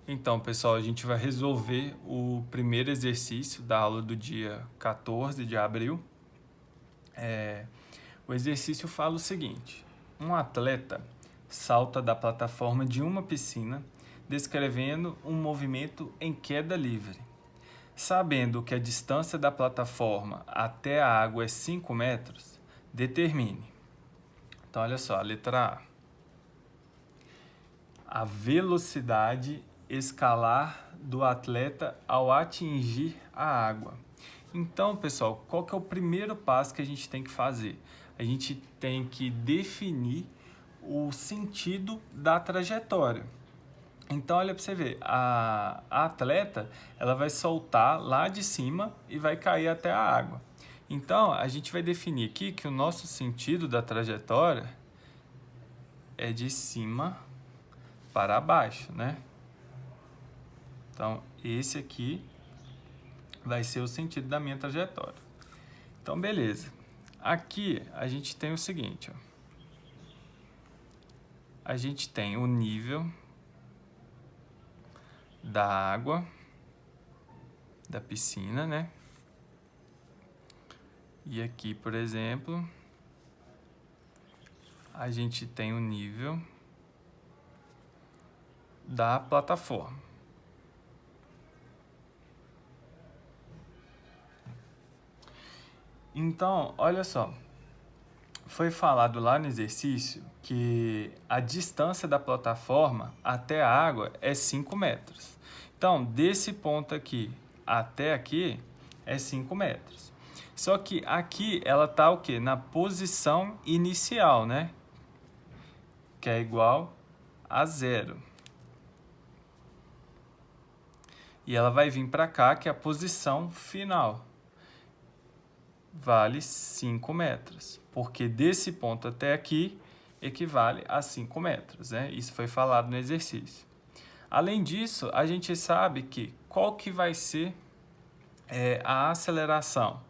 Então, pessoal, a gente vai resolver o primeiro exercício da aula do dia 14 de abril. O exercício fala o seguinte: um atleta salta da plataforma de uma piscina, descrevendo um movimento em queda livre. Sabendo que a distância da plataforma até a água é 5 metros, determine. Então, olha só, a letra A. A velocidade escalar do atleta ao atingir a água. Então, pessoal, qual que é o primeiro passo que a gente tem que fazer? A gente tem que definir o sentido da trajetória. Então, olha para você ver, a atleta ela vai soltar lá de cima e vai cair até a água. Então, a gente vai definir aqui que o nosso sentido da trajetória é de cima para baixo, né? Então, esse aqui vai ser o sentido da minha trajetória. Então, beleza. Aqui a gente tem o seguinte, ó. A gente tem o nível da água da piscina, né? E aqui, por exemplo, a gente tem o nível da plataforma. Então, olha só, foi falado lá no exercício que a distância da plataforma até a água é 5 metros. Então, desse ponto aqui até aqui é 5 metros. Só que aqui ela está o quê? Na posição inicial, né? Que é igual a 0. E ela vai vir para cá, que é a posição final. Vale 5 metros, porque desse ponto até aqui equivale a 5 metros, né? Isso foi falado no exercício. Além disso, a gente sabe que qual que vai ser a aceleração?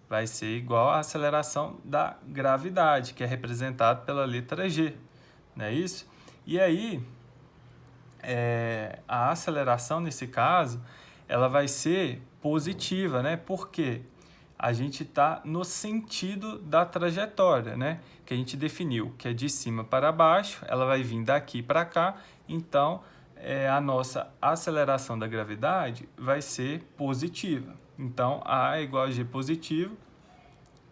Vai ser igual à aceleração da gravidade, que é representado pela letra G, não é isso? E aí, a aceleração nesse caso, ela vai ser positiva, né? Por quê? A gente está no sentido da trajetória, né? Que a gente definiu, que é de cima para baixo, ela vai vir daqui para cá, então a nossa aceleração da gravidade vai ser positiva. Então, A é igual a G positivo,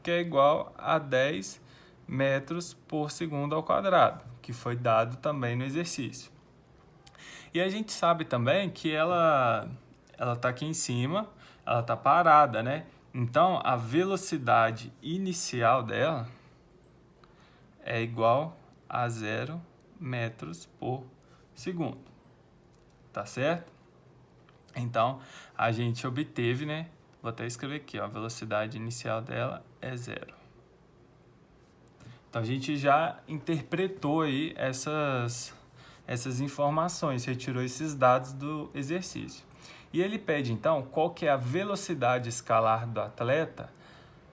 que é igual a 10 metros por segundo ao quadrado, que foi dado também no exercício. E a gente sabe também que ela está aqui em cima, ela está parada, né? Então, a velocidade inicial dela é igual a 0 metros por segundo. Tá certo? Então, a gente obteve, né? Vou até escrever aqui, ó, a velocidade inicial dela é 0. Então, a gente já interpretou aí essas informações, retirou esses dados do exercício. E ele pede, então, qual que é a velocidade escalar do atleta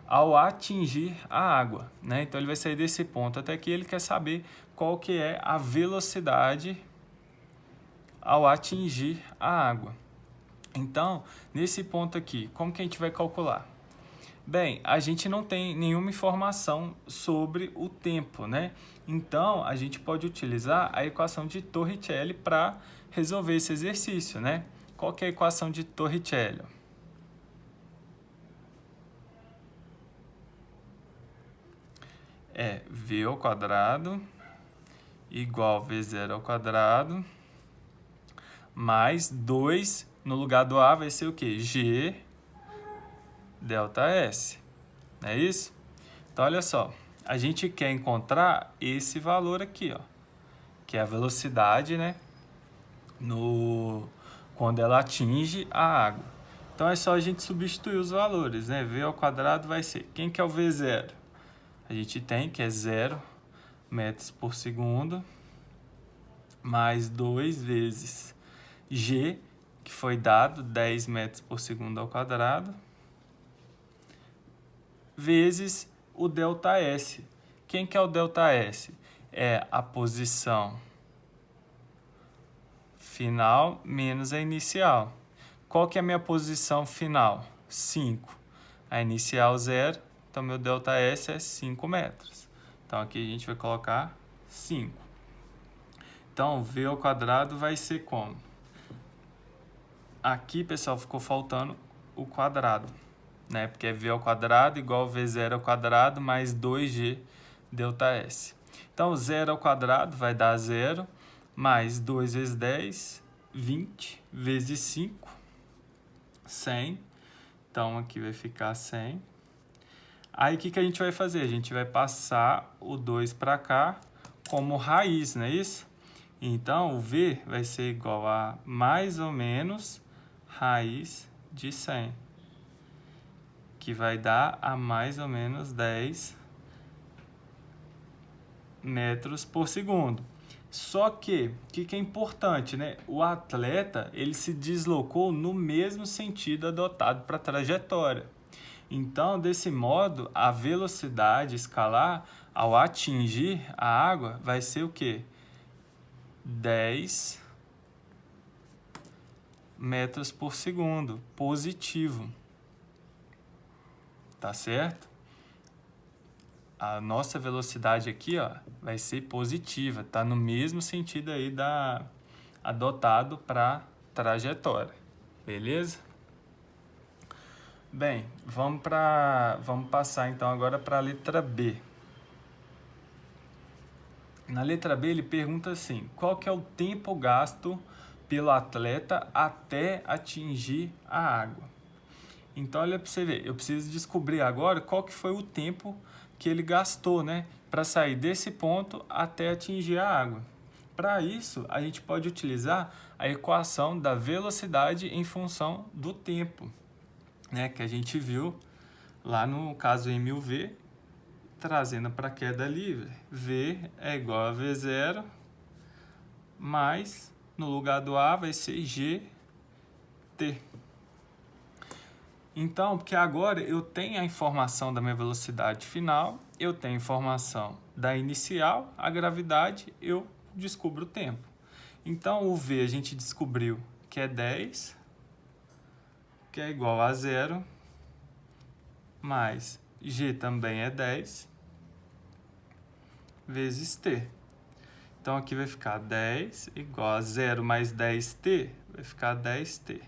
ao atingir a água, né? Então, ele vai sair desse ponto até aqui, ele quer saber qual que é a velocidade ao atingir a água. Então, nesse ponto aqui, como que a gente vai calcular? Bem, a gente não tem nenhuma informação sobre o tempo, né? Então, a gente pode utilizar a equação de Torricelli para resolver esse exercício, né? Qual que é a equação de Torricelli? É V ao quadrado igual V0 ao quadrado mais 2, no lugar do A vai ser o quê? G delta S, não é isso? Então, olha só, a gente quer encontrar esse valor aqui, ó, que é a velocidade, né, quando ela atinge a água. Então, é só a gente substituir os valores, né? V ao quadrado vai ser, quem que é o V0? A gente tem que é 0 metros por segundo, mais 2 vezes G, que foi dado 10 metros por segundo ao quadrado, vezes o ΔS. Quem que é o ΔS? É a posição final menos a inicial. Qual que é a minha posição final? 5. A inicial 0, então meu ΔS é 5 metros. Então aqui a gente vai colocar 5. Então V ao quadrado vai ser como? Aqui, pessoal, ficou faltando o quadrado, né? Porque é V ao quadrado igual V0 ao quadrado mais 2G ΔS. Então, 0 ao quadrado vai dar 0, mais 2 vezes 10, 20, vezes 5, 100. Então, aqui vai ficar 100. Aí, o que a gente vai fazer? A gente vai passar o 2 para cá como raiz, não é isso? Então, o V vai ser igual a mais ou menos raiz de 100, que vai dar a mais ou menos 10 metros por segundo. Só que, o que é importante, né? O atleta, ele se deslocou no mesmo sentido adotado para a trajetória. Então, desse modo, a velocidade escalar ao atingir a água vai ser o quê? 10 metros por segundo, positivo. Tá certo? A nossa velocidade aqui, ó, vai ser positiva, tá no mesmo sentido aí adotado para trajetória, beleza? Bem, vamos passar então agora para a letra B. Na letra B ele pergunta assim, qual que é o tempo gasto pelo atleta até atingir a água? Então, olha para você ver, eu preciso descobrir agora qual que foi o tempo que ele gastou, né, para sair desse ponto até atingir a água. Para isso, a gente pode utilizar a equação da velocidade em função do tempo, né, que a gente viu lá no caso mV, trazendo para a queda livre. V é igual a V0, mais, no lugar do A vai ser GT. Então, porque agora eu tenho a informação da minha velocidade final, eu tenho a informação da inicial, a gravidade, eu descubro o tempo. Então, o V a gente descobriu que é 10, que é igual a 0, mais G também é 10, vezes T. Então, aqui vai ficar 10 igual a 0 mais 10T, vai ficar 10T.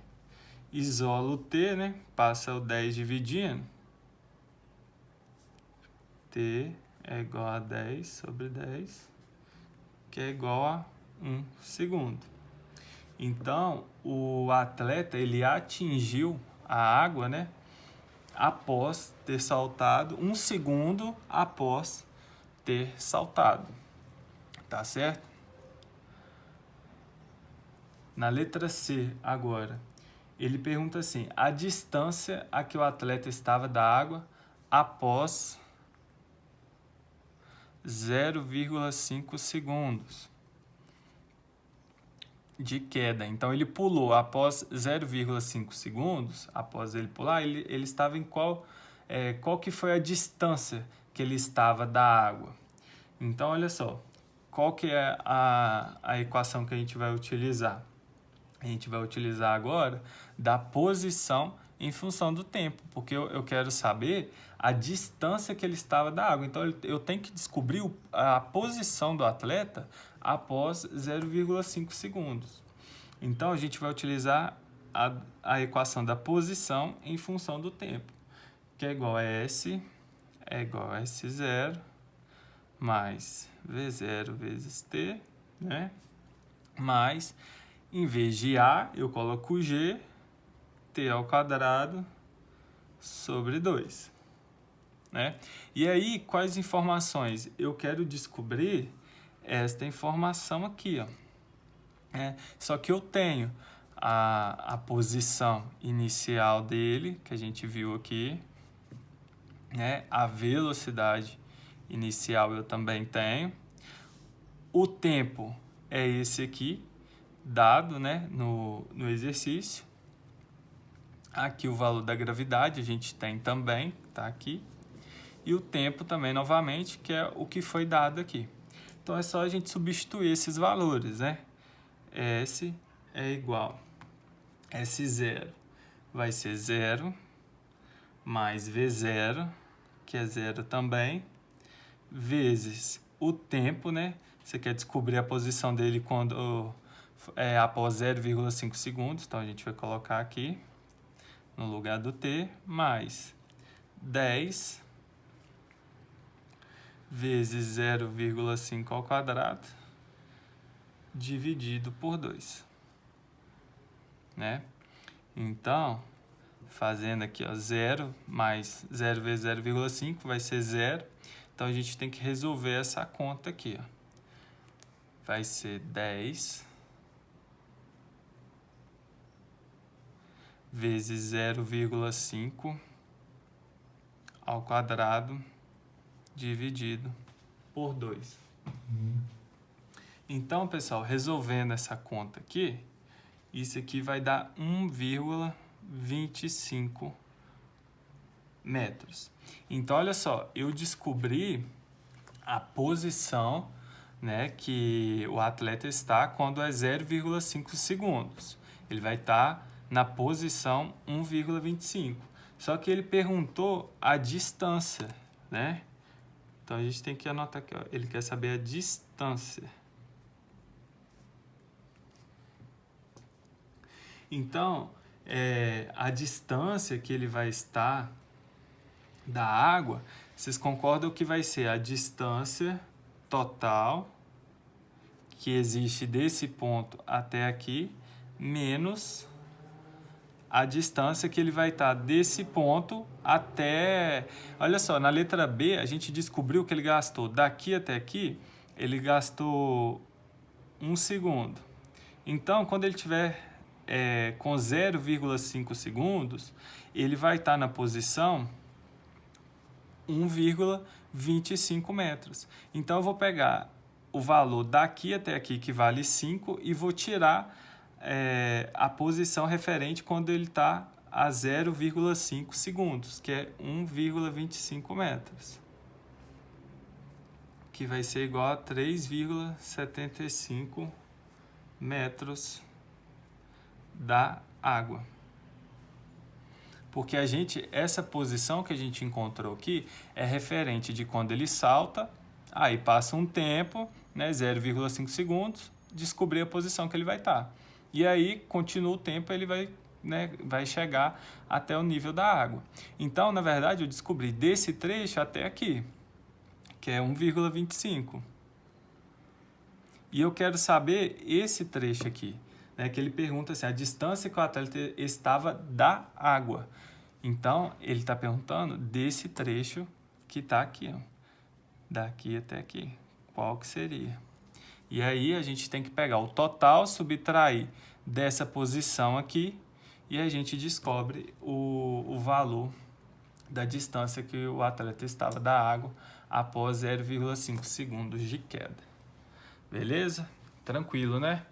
Isola o T, né? Passa o 10 dividindo. T é igual a 10 sobre 10, que é igual a 1 segundo. Então, o atleta, ele atingiu a água, né? Após ter saltado, 1 segundo após ter saltado. Tá certo? Na letra C, agora, ele pergunta assim, a distância a que o atleta estava da água após 0,5 segundos de queda. Então, ele pulou após 0,5 segundos, após ele pular, ele estava em qual que foi a distância que ele estava da água. Então, olha só, qual que é a equação que a gente vai utilizar? A gente vai utilizar agora da posição em função do tempo, porque eu quero saber a distância que ele estava da água. Então, eu tenho que descobrir a posição do atleta após 0,5 segundos. Então, a gente vai utilizar a equação da posição em função do tempo, que é igual a S é igual a S0 mais V0 vezes T, né? Mais, em vez de A, eu coloco G, T ao quadrado sobre 2. Né? E aí, quais informações? Eu quero descobrir esta informação aqui, ó. Só que eu tenho a posição inicial dele, que a gente viu aqui, né? A velocidade inicial eu também tenho. O tempo é esse aqui, dado, né, no exercício. Aqui o valor da gravidade a gente tem também, tá aqui. E o tempo também, novamente, que é o que foi dado aqui. Então, é só a gente substituir esses valores, né? S é igual S0 vai ser 0 mais V0, que é 0 também, vezes o tempo, né? Você quer descobrir a posição dele quando após 0,5 segundos, então a gente vai colocar aqui no lugar do t, mais 10 vezes 0,5 ao quadrado dividido por 2, né? Então, fazendo aqui, ó, 0 mais 0 vezes 0,5 vai ser 0. Então, a gente tem que resolver essa conta aqui, ó. Vai ser 10 vezes 0,5 ao quadrado dividido por 2. Então, pessoal, resolvendo essa conta aqui, isso aqui vai dar 1,25 metros. Então, olha só, eu descobri a posição, né, que o atleta está quando é 0,5 segundos. Ele vai estar na posição 1,25. Só que ele perguntou a distância, né? Então, a gente tem que anotar aqui, ó. Ele quer saber a distância. Então, a distância que ele vai estar da água, vocês concordam que vai ser a distância total que existe desse ponto até aqui, menos a distância que ele vai estar desse ponto até... Olha só, na letra B, a gente descobriu que ele gastou daqui até aqui, ele gastou 1 segundo. Então, quando ele tiver com 0,5 segundos, ele vai estar na posição 1,25 metros. Então, eu vou pegar o valor daqui até aqui, que vale 5, e vou tirar a posição referente quando ele está a 0,5 segundos, que é 1,25 metros, que vai ser igual a 3,75 metros da água. Porque essa posição que a gente encontrou aqui é referente de quando ele salta, aí passa um tempo, né, 0,5 segundos, descobrir a posição que ele vai estar. E aí, continua o tempo, ele vai chegar até o nível da água. Então, na verdade, eu descobri desse trecho até aqui, que é 1,25. E eu quero saber esse trecho aqui, né, que ele pergunta assim, a distância que o atleta estava da água. Então, ele está perguntando desse trecho que está aqui, ó, daqui até aqui. Qual que seria? E aí, a gente tem que pegar o total, subtrair dessa posição aqui, e a gente descobre o valor da distância que o atleta estava da água após 0,5 segundos de queda. Beleza? Tranquilo, né?